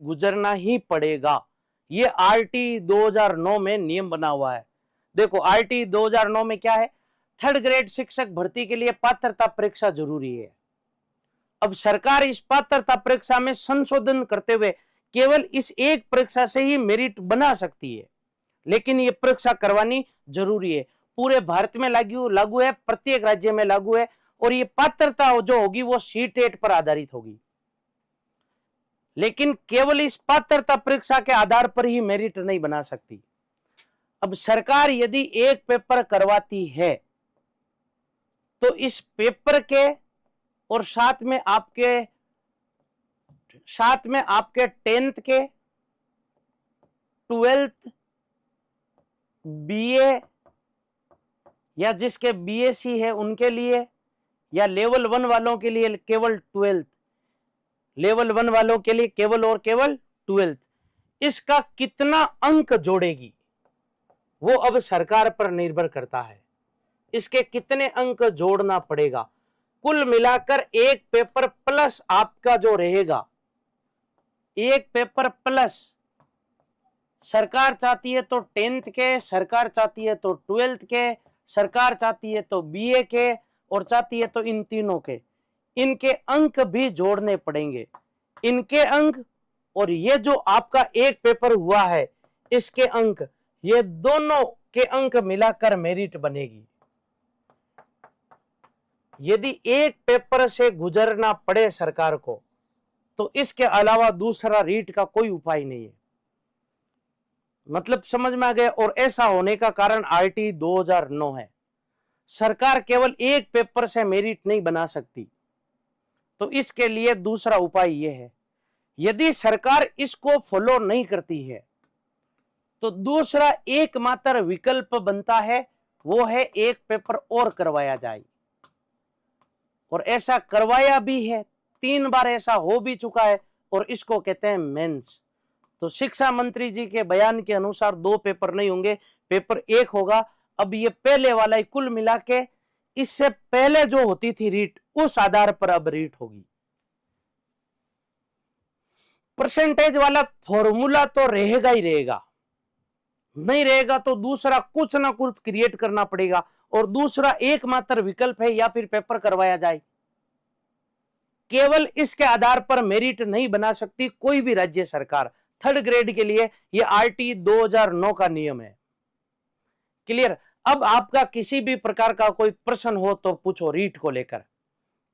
गुजरना ही पड़ेगा। ये आरटी 2009 में नियम बना हुआ है। देखो आरटी 2009 में क्या है, थर्ड ग्रेड शिक्षक भर्ती के लिए पात्रता परीक्षा जरूरी है। अब सरकार इस पात्रता परीक्षा में संशोधन करते हुए केवल इस एक परीक्षा से ही मेरिट बना सकती है, लेकिन ये परीक्षा करवानी जरूरी है। पूरे भारत में लागू है, प्रत्येक राज्य में लागू है, और ये पात्रता जो होगी वो सीटेट पर आधारित होगी, लेकिन केवल इस पात्रता परीक्षा के आधार पर ही मेरिट नहीं बना सकती। अब सरकार यदि एक पेपर करवाती है तो इस पेपर के और साथ में आपके 10th के, 12th, बीए या जिसके बीएससी है उनके लिए, या लेवल 1 वालों के लिए केवल 12th, लेवल 1 वालों के लिए केवल और केवल 12th, इसका कितना अंक जोड़ेगी वो अब सरकार पर निर्भर करता है। इसके कितने अंक जोड़ना पड़ेगा, कुल मिलाकर एक पेपर प्लस आपका जो रहेगा, एक पेपर प्लस सरकार चाहती है तो 10th के, सरकार चाहती है तो 12th के, सरकार चाहती है तो बीए के, और चाहती है तो इन तीनों के, इनके अंक भी जोड़ने पड़ेंगे। इनके अंक और ये जो आपका एक पेपर हुआ है इसके अंक, ये दोनों के अंक मिलाकर मेरिट बनेगी। यदि एक पेपर से गुजरना पड़े सरकार को तो इसके अलावा दूसरा रीट का कोई उपाय नहीं है। मतलब समझ में आ गया। और ऐसा होने का कारण आरटी 2009 है। सरकार केवल एक पेपर से मेरिट नहीं बना सकती, तो इसके लिए दूसरा उपाय यह है, यदि सरकार इसको फॉलो नहीं करती है तो दूसरा एकमात्र विकल्प बनता है, वो है एक पेपर और करवाया जाए। और ऐसा करवाया भी है, 3 बार ऐसा हो भी चुका है, और इसको कहते हैं मेंस। तो शिक्षा मंत्री जी के बयान के अनुसार 2 पेपर नहीं होंगे, पेपर 1 होगा। अब ये पहले वाला ही कुल मिला के, इससे पहले जो होती थी रीट, उस आधार पर अब रीट होगी। परसेंटेज वाला फॉर्मूला तो रहेगा ही रहेगा, नहीं रहेगा तो दूसरा कुछ ना कुछ क्रिएट करना पड़ेगा, और दूसरा एकमात्र विकल्प है या फिर पेपर करवाया जाए। केवल इसके आधार पर मेरिट नहीं बना सकती कोई भी राज्य सरकार। थर्ड ग्रेड के लिए यह आरटी 2009 का नियम है। क्लियर। अब आपका किसी भी प्रकार का कोई प्रश्न हो तो पूछो, रीट को लेकर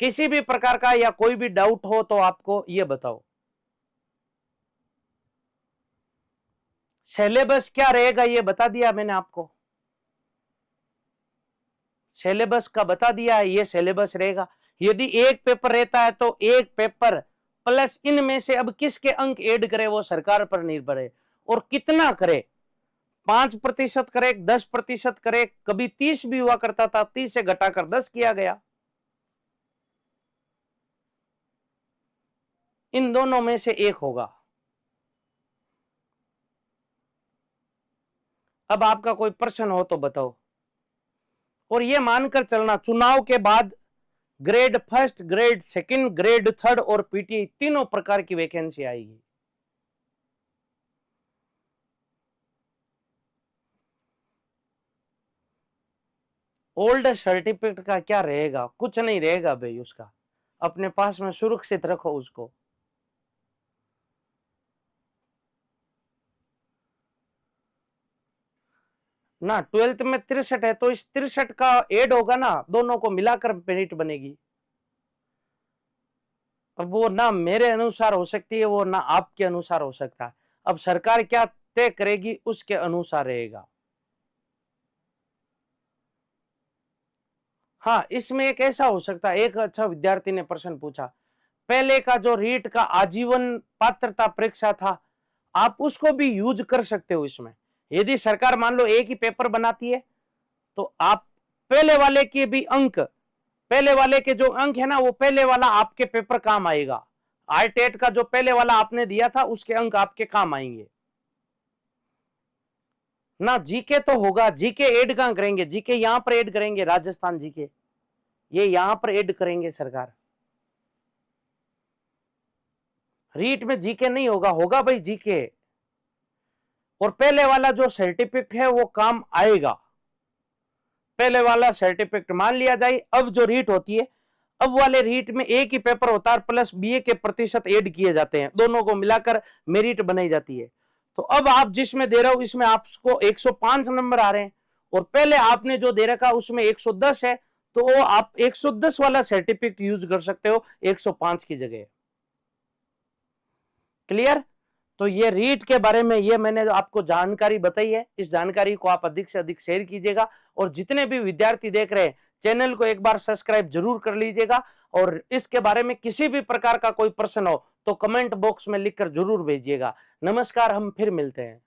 किसी भी प्रकार का या कोई भी डाउट हो तो आपको यह बताओ। सिलेबस क्या रहेगा ये बता दिया मैंने आपको, सिलेबस का बता दिया है, ये सिलेबस रहेगा। यदि एक पेपर रहता है तो एक पेपर प्लस इनमें से अब किसके अंक ऐड करे वो सरकार पर निर्भर है, और कितना करे, 5% करे, 10% करे, कभी 30 भी हुआ करता था, 30 से घटाकर 10 किया गया। इन दोनों में से एक होगा। अब आपका कोई प्रश्न हो तो बताओ। और ये मानकर चलना, चुनाव के बाद grade first, grade second, grade third और पीटीआई तीनों प्रकार की वैकेंसी आएगी। ओल्ड सर्टिफिकेट का क्या रहेगा, कुछ नहीं रहेगा भाई, उसका अपने पास में सुरक्षित रखो उसको। ना 12th में 63 है तो इस 63 का ऐड होगा ना, दोनों को मिलाकर मेरिट बनेगी। अब वो ना मेरे अनुसार हो सकती है, वो ना आपके अनुसार हो सकता है। अब सरकार क्या तय करेगी उसके अनुसार रहेगा। हाँ, इसमें एक ऐसा हो सकता है, एक अच्छा विद्यार्थी ने प्रश्न पूछा, पहले का जो रीट का आजीवन पात्रता परीक्षा था, आप उसको भी यूज कर सकते हो इसमें। यदि सरकार मान लो एक ही पेपर बनाती है तो आप पहले वाले के भी अंक, पहले वाले के जो अंक है ना, वो पहले वाला आपके पेपर काम आएगा। आईटेट का जो पहले वाला आपने दिया था उसके अंक आपके काम आएंगे ना। जीके तो होगा, जीके ऐड कहां करेंगे, जीके यहां पर ऐड करेंगे, राजस्थान जीके ये यहां पर ऐड करेंगे सरकार। रीट में जीके नहीं होगा, होगा भाई जीके। और पहले वाला जो सर्टिफिकेट है वो काम आएगा, पहले वाला सर्टिफिकेट मान लिया जाए। अब जो रीट होती है, अब वाले रीट में एक ही पेपर होता है प्लस बीए के प्रतिशत ऐड किए जाते हैं, दोनों को मिलाकर मेरिट बनाई जाती है। तो अब आप जिसमें दे रहे हो इसमें आपको 105 नंबर आ रहे हैं, और पहले आपने जो दे रखा उसमें 110 है, तो आप 110 वाला सर्टिफिकेट यूज कर सकते हो 105 की जगह। क्लियर? तो ये रीट के बारे में ये मैंने जो आपको जानकारी बताई है, इस जानकारी को आप अधिक से अधिक शेयर कीजिएगा, और जितने भी विद्यार्थी देख रहे हैं चैनल को एक बार सब्सक्राइब जरूर कर लीजिएगा। और इसके बारे में किसी भी प्रकार का कोई प्रश्न हो तो कमेंट बॉक्स में लिखकर जरूर भेजिएगा। नमस्कार, हम फिर मिलते हैं।